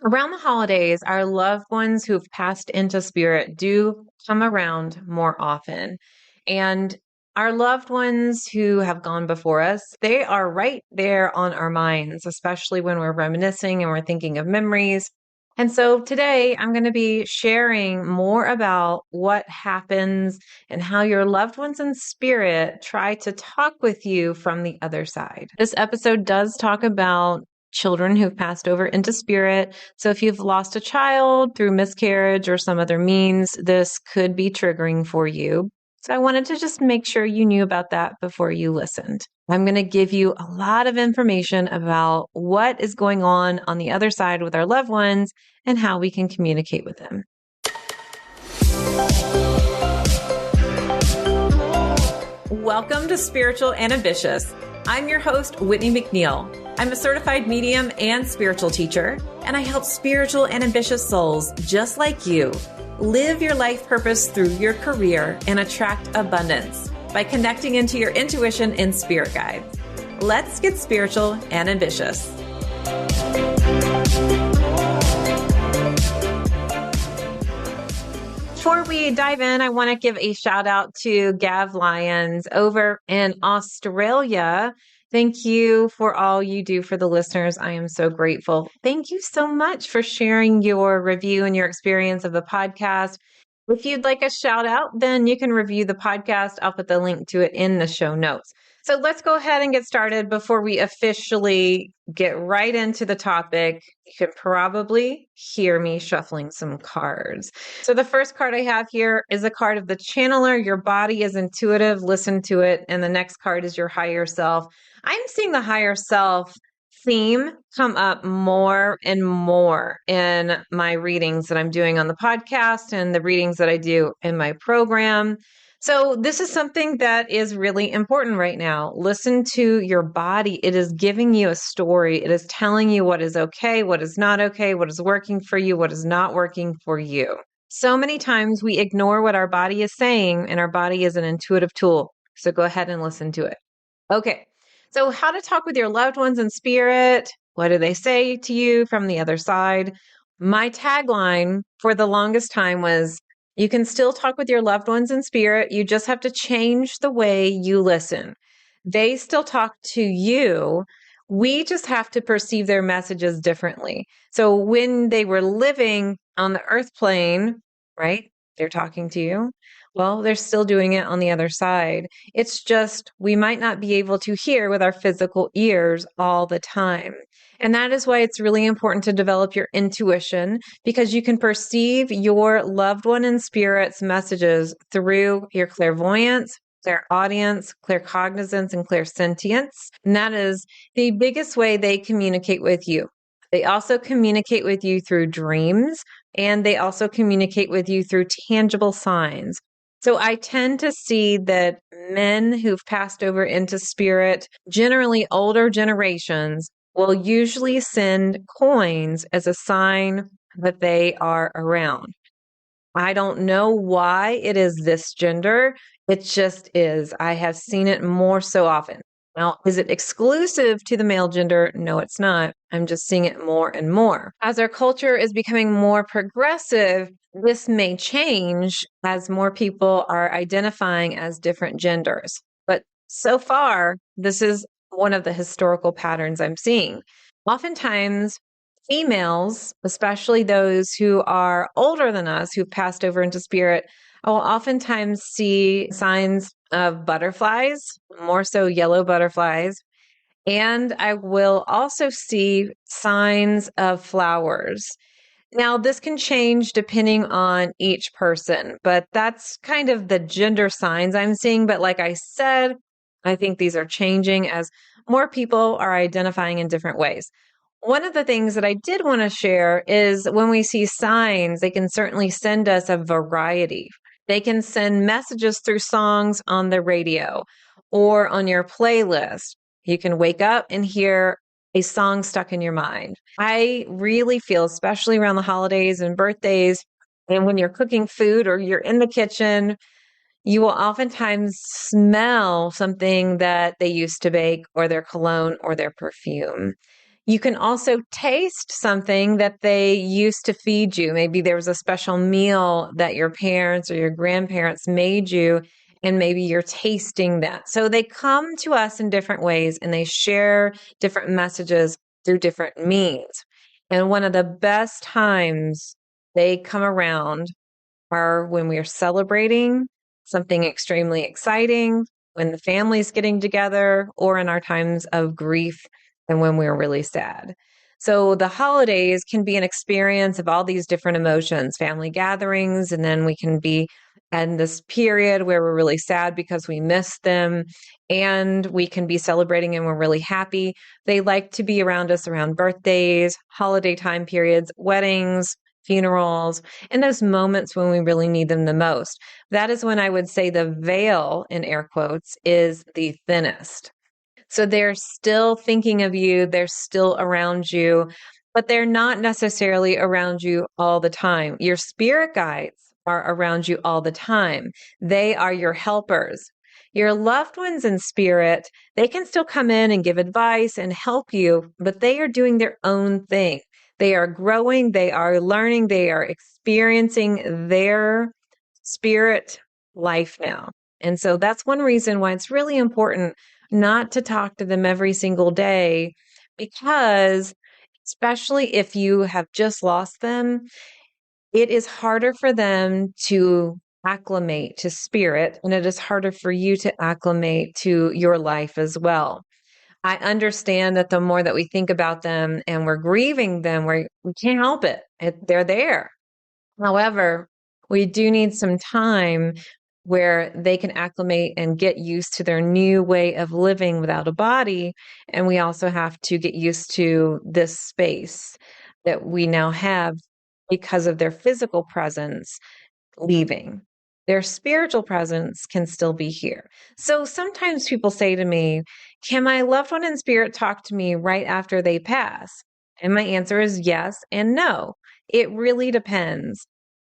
Around the holidays, our loved ones who've passed into spirit do come around more often. And our loved ones who have gone before us, they are right there on our minds, especially when we're reminiscing and we're thinking of memories. And so today I'm going to be sharing more about what happens and how your loved ones in spirit try to talk with you from the other side. This episode does talk about children who've passed over into spirit. So if you've lost a child through miscarriage or some other means, this could be triggering for you. So I wanted to just make sure you knew about that before you listened. I'm going to give you a lot of information about what is going on the other side with our loved ones and how we can communicate with them. Welcome to Spiritual and Ambitious. I'm your host, Whitney McNeill. I'm a certified medium and spiritual teacher, and I help spiritual and ambitious souls just like you live your life purpose through your career and attract abundance by connecting into your intuition and spirit guides. Let's get spiritual and ambitious. Before we dive in, I want to give a shout out to Gav Lyons over in Australia. Thank you for all you do for the listeners. I am so grateful. Thank you so much for sharing your review and your experience of the podcast. If you'd like a shout out, then you can review the podcast. I'll put the link to it in the show notes. So let's go ahead and get started before we officially get right into the topic. You can probably hear me shuffling some cards. So the first card I have here is a card of the channeler. Your body is intuitive. Listen to it. And the next card is your higher self. I'm seeing the higher self theme come up more and more in my readings that I'm doing on the podcast and the readings that I do in my program. So this is something that is really important right now. Listen to your body. It is giving you a story. It is telling you what is okay, what is not okay, what is working for you, what is not working for you. So many times we ignore what our body is saying, and our body is an intuitive tool. So go ahead and listen to it. Okay. So how to talk with your loved ones in spirit. What do they say to you from the other side? My tagline for the longest time was, you can still talk with your loved ones in spirit. You just have to change the way you listen. They still talk to you. We just have to perceive their messages differently. So when they were living on the earth plane, right? They're talking to you. Well, they're still doing it on the other side. It's just we might not be able to hear with our physical ears all the time. And that is why it's really important to develop your intuition, because you can perceive your loved one in spirit's messages through your clairvoyance, clairaudience, claircognizance, and clairsentience. And that is the biggest way they communicate with you. They also communicate with you through dreams, and they also communicate with you through tangible signs. So I tend to see that men who've passed over into spirit, generally older generations, will usually send coins as a sign that they are around. I don't know why it is this gender. It just is. I have seen it more so often. Now, is it exclusive to the male gender? No, it's not. I'm just seeing it more and more. As our culture is becoming more progressive, this may change as more people are identifying as different genders. But so far, this is one of the historical patterns I'm seeing. Oftentimes, females, especially those who are older than us, who've passed over into spirit, I will oftentimes see signs of butterflies, more so yellow butterflies. And I will also see signs of flowers. Now, this can change depending on each person, but that's kind of the gender signs I'm seeing. But like I said, I think these are changing as more people are identifying in different ways. One of the things that I did want to share is when we see signs, they can certainly send us a variety. They can send messages through songs on the radio or on your playlist. You can wake up and hear a song stuck in your mind. I really feel, especially around the holidays and birthdays, and when you're cooking food or you're in the kitchen, you will oftentimes smell something that they used to bake, or their cologne or their perfume. You can also taste something that they used to feed you. Maybe there was a special meal that your parents or your grandparents made you, and maybe you're tasting that. So they come to us in different ways and they share different messages through different means. And one of the best times they come around are when we are celebrating something extremely exciting, when the family's getting together, or in our times of grief and when we're really sad. So the holidays can be an experience of all these different emotions, family gatherings, and then we can be in this period where we're really sad because we miss them, and we can be celebrating and we're really happy. They like to be around us around birthdays, holiday time periods, weddings, funerals, and those moments when we really need them the most. That is when I would say the veil, in air quotes, is the thinnest. So they're still thinking of you, they're still around you, but they're not necessarily around you all the time. Your spirit guides are around you all the time. They are your helpers. Your loved ones in spirit, they can still come in and give advice and help you, but they are doing their own thing. They are growing, they are learning, they are experiencing their spirit life now. And so that's one reason why it's really important not to talk to them every single day, because especially if you have just lost them, it is harder for them to acclimate to spirit, and it is harder for you to acclimate to your life as well. I understand that the more that we think about them and we're grieving them, we can't help it. They're there. However, we do need some time where they can acclimate and get used to their new way of living without a body. And we also have to get used to this space that we now have because of their physical presence leaving. Their spiritual presence can still be here. So sometimes people say to me, can my loved one in spirit talk to me right after they pass? And my answer is yes and no. It really depends.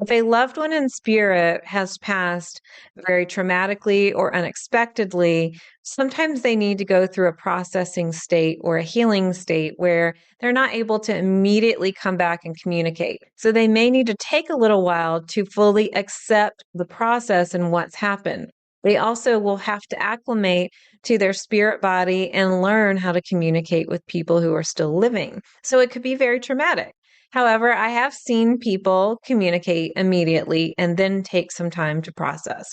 If a loved one in spirit has passed very traumatically or unexpectedly, sometimes they need to go through a processing state or a healing state where they're not able to immediately come back and communicate. So they may need to take a little while to fully accept the process and what's happened. They also will have to acclimate to their spirit body and learn how to communicate with people who are still living. So it could be very traumatic. However, I have seen people communicate immediately and then take some time to process.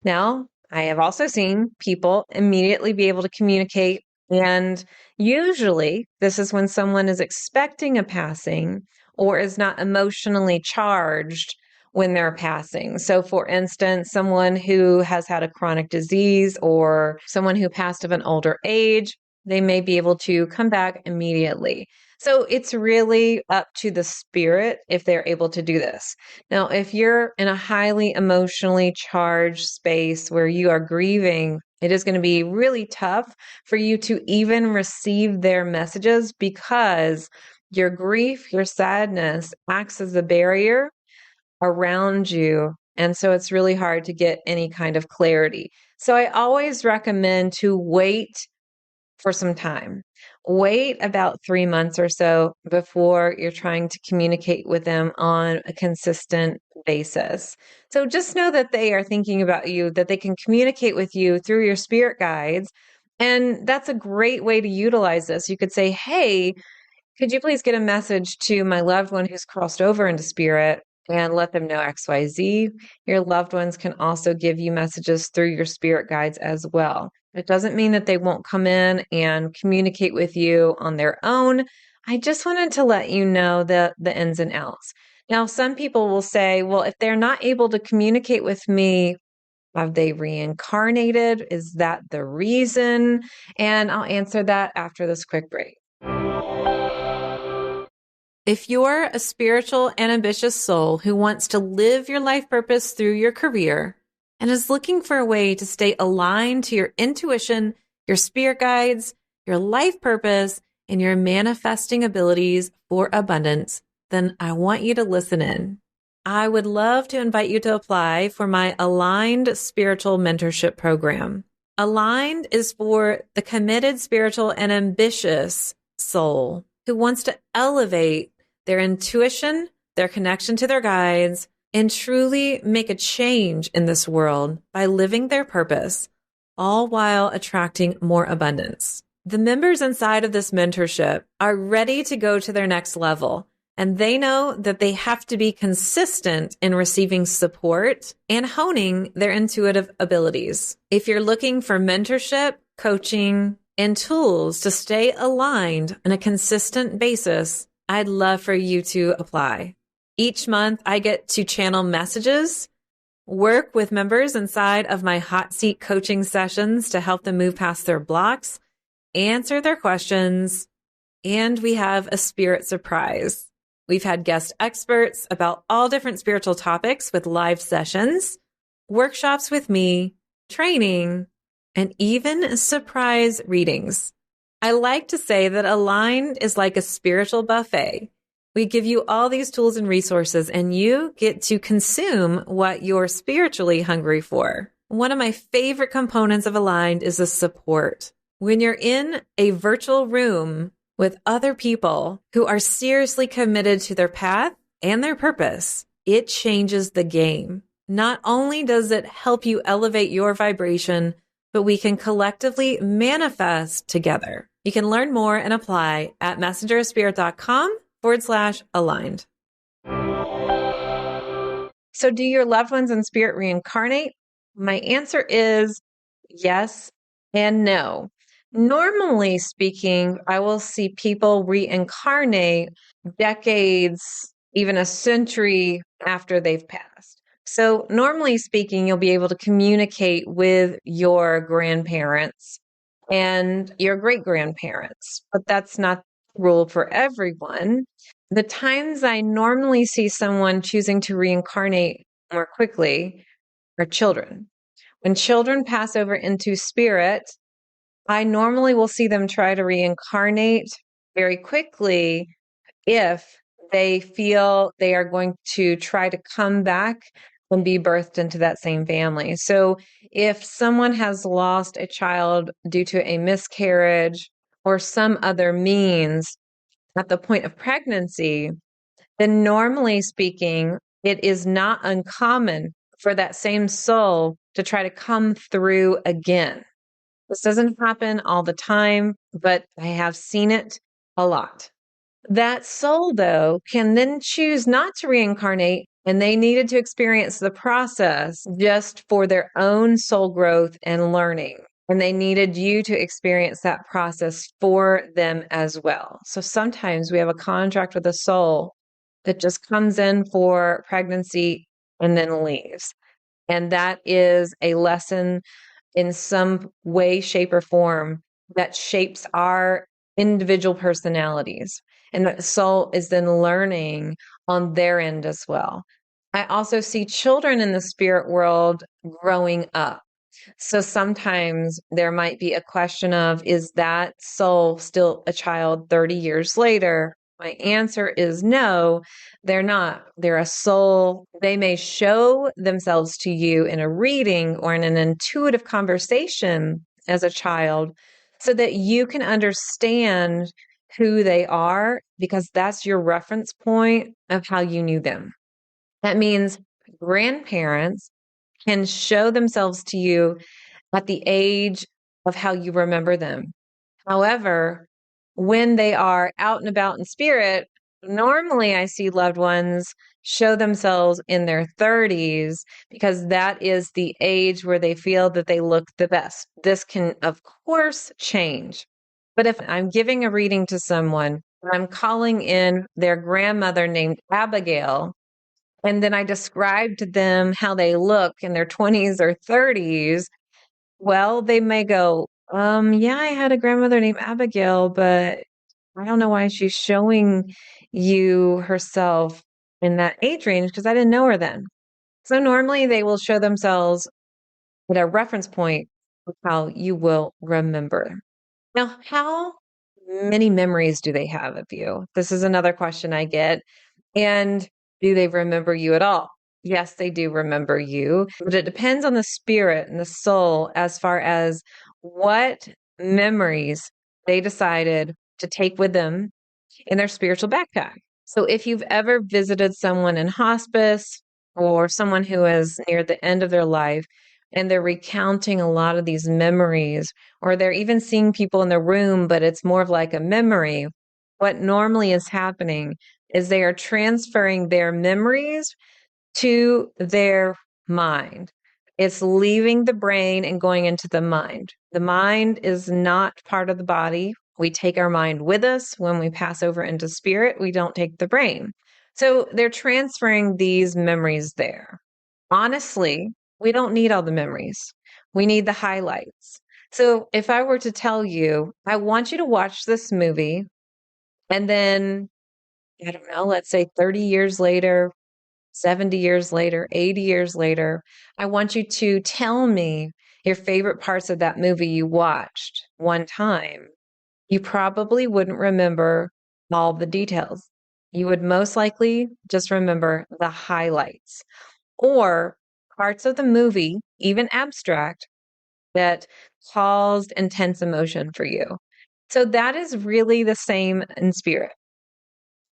Now, I have also seen people immediately be able to communicate, and usually this is when someone is expecting a passing or is not emotionally charged when they're passing. So, for instance, someone who has had a chronic disease or someone who passed of an older age, they may be able to come back immediately. So it's really up to the spirit if they're able to do this. Now, if you're in a highly emotionally charged space where you are grieving, it is going to be really tough for you to even receive their messages because your grief, your sadness acts as a barrier around you. And so it's really hard to get any kind of clarity. So I always recommend to wait for some time. Wait about 3 months or so before you're trying to communicate with them on a consistent basis. So just know that they are thinking about you, that they can communicate with you through your spirit guides. And that's a great way to utilize this. You could say, hey, could you please get a message to my loved one who's crossed over into spirit and let them know XYZ? Your loved ones can also give you messages through your spirit guides as well. It doesn't mean that they won't come in and communicate with you on their own. I just wanted to let you know the ins and outs. Now, some people will say, well, if they're not able to communicate with me, have they reincarnated? Is that the reason? And I'll answer that after this quick break. If you're a spiritual and ambitious soul who wants to live your life purpose through your career and is looking for a way to stay aligned to your intuition, your spirit guides, your life purpose, and your manifesting abilities for abundance, then I want you to listen in. I would love to invite you to apply for my Aligned Spiritual Mentorship Program. Aligned is for the committed, spiritual, and ambitious soul. who wants to elevate their intuition, their connection to their guides, and truly make a change in this world by living their purpose, all while attracting more abundance. The members inside of this mentorship are ready to go to their next level, and they know that they have to be consistent in receiving support and honing their intuitive abilities. If you're looking for mentorship, coaching, and tools to stay aligned on a consistent basis, I'd love for you to apply. Each month, I get to channel messages, work with members inside of my hot seat coaching sessions to help them move past their blocks, answer their questions, and we have a spirit surprise. We've had guest experts about all different spiritual topics with live sessions, workshops with me, training, and even surprise readings. I like to say that Aligned is like a spiritual buffet. We give you all these tools and resources, and you get to consume what you're spiritually hungry for. One of my favorite components of Aligned is the support. When you're in a virtual room with other people who are seriously committed to their path and their purpose, it changes the game. Not only does it help you elevate your vibration, but we can collectively manifest together. You can learn more and apply at messengerofspirit.com/aligned. So do your loved ones in spirit reincarnate? My answer is yes and no. Normally speaking, I will see people reincarnate decades, even a century after they've passed. So normally speaking, you'll be able to communicate with your grandparents and your great-grandparents, but that's not the rule for everyone. The times I normally see someone choosing to reincarnate more quickly are children. When children pass over into spirit, I normally will see them try to reincarnate very quickly if they feel they are going to try to come back and be birthed into that same family. So if someone has lost a child due to a miscarriage or some other means at the point of pregnancy, then normally speaking, it is not uncommon for that same soul to try to come through again. This doesn't happen all the time, but I have seen it a lot. That soul, though, can then choose not to reincarnate, and they needed to experience the process just for their own soul growth and learning. And they needed you to experience that process for them as well. So sometimes we have a contract with a soul that just comes in for pregnancy and then leaves. And that is a lesson in some way, shape, or form that shapes our individual personalities. And the soul is then learning on their end as well. I also see children in the spirit world growing up. So sometimes there might be a question of, is that soul still a child 30 years later? My answer is no, they're not. They're a soul. They may show themselves to you in a reading or in an intuitive conversation as a child so that you can understand who they are, because that's your reference point of how you knew them. That means grandparents can show themselves to you at the age of how you remember them. However, when they are out and about in spirit, normally I see loved ones show themselves in their 30s because that is the age where they feel that they look the best. This can, of course, change. But if I'm giving a reading to someone, I'm calling in their grandmother named Abigail, and then I describe to them how they look in their 20s or 30s, well, they may go, yeah, I had a grandmother named Abigail, but I don't know why she's showing you herself in that age range because I didn't know her then. So normally they will show themselves at a reference point of how you will remember. Now, how many memories do they have of you? This is another question I get. And do they remember you at all? Yes, they do remember you, but it depends on the spirit and the soul as far as what memories they decided to take with them in their spiritual backpack. So if you've ever visited someone in hospice or someone who is near the end of their life and they're recounting a lot of these memories, or they're even seeing people in the room, but it's more of like a memory, what normally is happening is they are transferring their memories to their mind. It's leaving the brain and going into the mind. The mind is not part of the body. We take our mind with us when we pass over into spirit. We don't take the brain. So they're transferring these memories there. Honestly, we don't need all the memories. We need the highlights. So if I were to tell you, I want you to watch this movie, and then, I don't know, let's say 30 years later, 70 years later, 80 years later, I want you to tell me your favorite parts of that movie you watched one time. You probably wouldn't remember all the details. You would most likely just remember the highlights or parts of the movie, even abstract, that caused intense emotion for you. So that is really the same in spirit.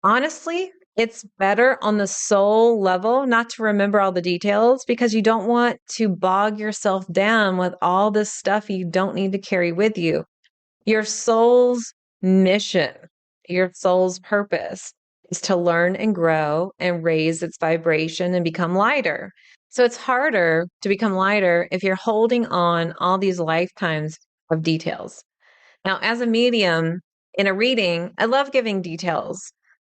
Honestly, it's better on the soul level not to remember all the details because you don't want to bog yourself down with all this stuff you don't need to carry with you. Your soul's mission, your soul's purpose is to learn and grow and raise its vibration and become lighter. So it's harder to become lighter if you're holding on all these lifetimes of details. Now, as a medium in a reading, I love giving details,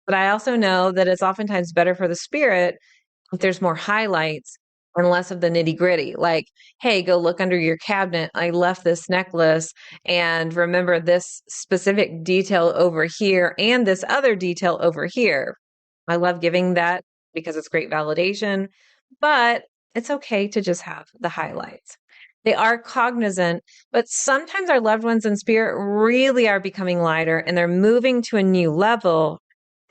but I also know that it's oftentimes better for the spirit if there's more highlights and less of the nitty gritty. Like, hey, go look under your cabinet. I left this necklace, and remember this specific detail over here and this other detail over here. I love giving that because it's great validation, but it's okay to just have the highlights. They are cognizant, but sometimes our loved ones in spirit really are becoming lighter and they're moving to a new level.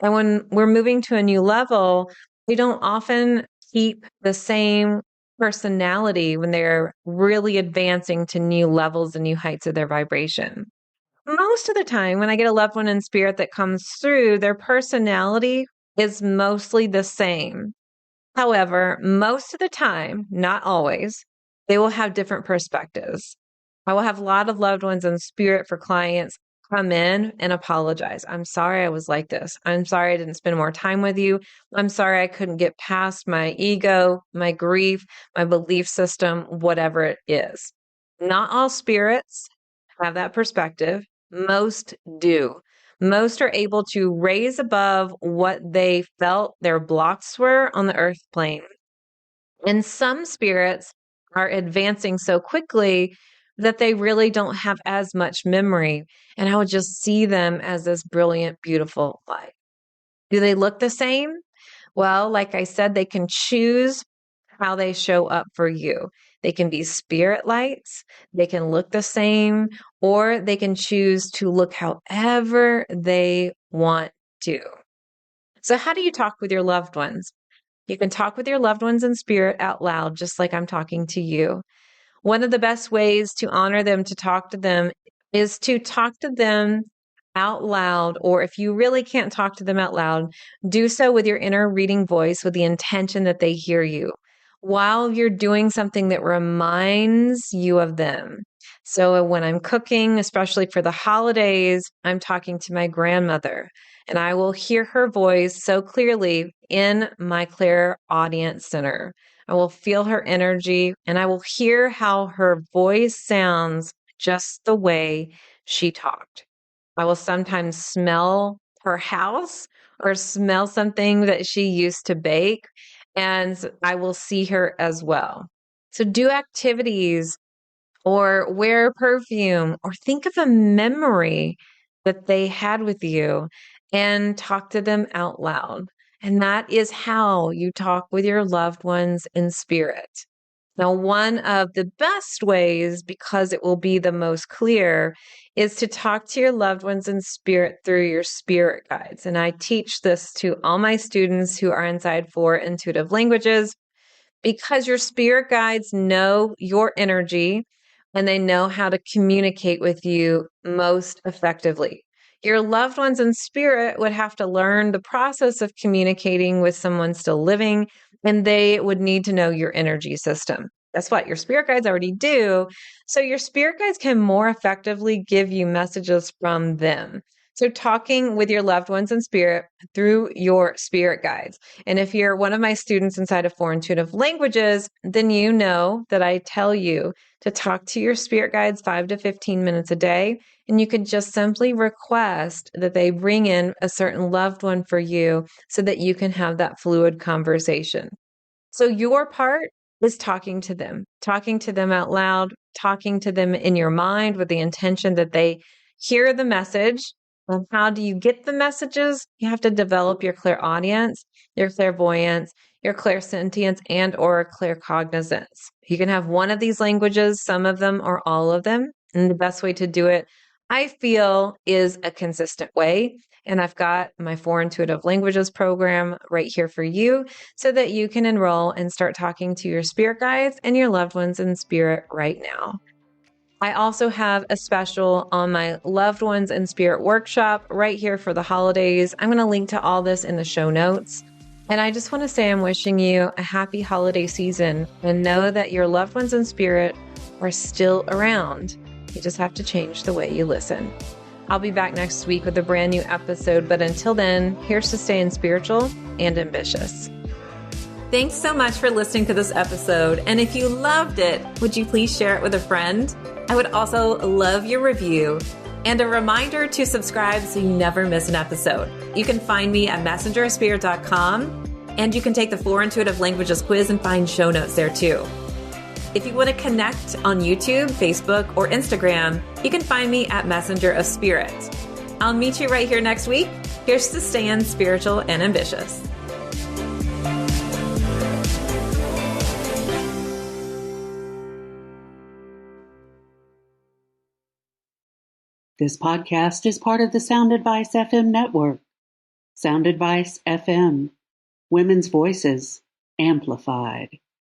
And when we're moving to a new level, they don't often keep the same personality when they're really advancing to new levels and new heights of their vibration. Most of the time, when I get a loved one in spirit that comes through, their personality is mostly the same. However, most of the time, not always, they will have different perspectives. I will have a lot of loved ones in spirit for clients come in and apologize. I'm sorry I was like this. I'm sorry I didn't spend more time with you. I'm sorry I couldn't get past my ego, my grief, my belief system, whatever it is. Not all spirits have that perspective. Most do. Most are able to raise above what they felt their blocks were on the earth plane. And some spirits are advancing so quickly that they really don't have as much memory. And I would just see them as this brilliant, beautiful light. Do they look the same? Well, like I said, they can choose how they show up for you. They can be spirit lights, they can look the same, or they can choose to look however they want to. So, how do you talk with your loved ones? You can talk with your loved ones in spirit out loud, just like I'm talking to you. One of the best ways to honor them, to talk to them, is to talk to them out loud, or if you really can't talk to them out loud, do so with your inner reading voice with the intention that they hear you while you're doing something that reminds you of them. So when I'm cooking, especially for the holidays, I'm talking to my grandmother and I will hear her voice so clearly in my clairaudient center. I will feel her energy and I will hear how her voice sounds just the way she talked. I will sometimes smell her house or smell something that she used to bake, and I will see her as well. So do activities or wear perfume or think of a memory that they had with you and talk to them out loud. And that is how you talk with your loved ones in spirit. Now, one of the best ways, because it will be the most clear, is to talk to your loved ones in spirit through your spirit guides. And I teach this to all my students who are inside for intuitive languages because your spirit guides know your energy and they know how to communicate with you most effectively. Your loved ones in spirit would have to learn the process of communicating with someone still living, and they would need to know your energy system. That's what your spirit guides already do. So your spirit guides can more effectively give you messages from them. So talking with your loved ones in spirit through your spirit guides. And if you're one of my students inside of 4 Intuitive Languages, then you know that I tell you to talk to your spirit guides 5 to 15 minutes a day. And you can just simply request that they bring in a certain loved one for you so that you can have that fluid conversation. So your part is talking to them out loud, talking to them in your mind with the intention that they hear the message. And how do you get the messages? You have to develop your clairaudience, your clairvoyance, your clairsentience, and or claircognizance. You can have one of these languages, some of them or all of them. And the best way to do it, I feel, is a consistent way. And I've got my 4 Intuitive Languages program right here for you so that you can enroll and start talking to your spirit guides and your loved ones in spirit right now. I also have a special on my Loved Ones in Spirit workshop right here for the holidays. I'm going to link to all this in the show notes. And I just want to say I'm wishing you a happy holiday season and know that your loved ones in spirit are still around. You just have to change the way you listen. I'll be back next week with a brand new episode, but until then, here's to staying spiritual and ambitious. Thanks so much for listening to this episode. And if you loved it, would you please share it with a friend? I would also love your review and a reminder to subscribe so you never miss an episode. You can find me at messengerofspirit.com, and you can take the 4 Intuitive Languages quiz and find show notes there too. If you want to connect on YouTube, Facebook, or Instagram, you can find me at Messenger of Spirit. I'll meet you right here next week. Here's to staying spiritual and ambitious. This podcast is part of the Sound Advice FM network. Sound Advice FM. Women's voices amplified.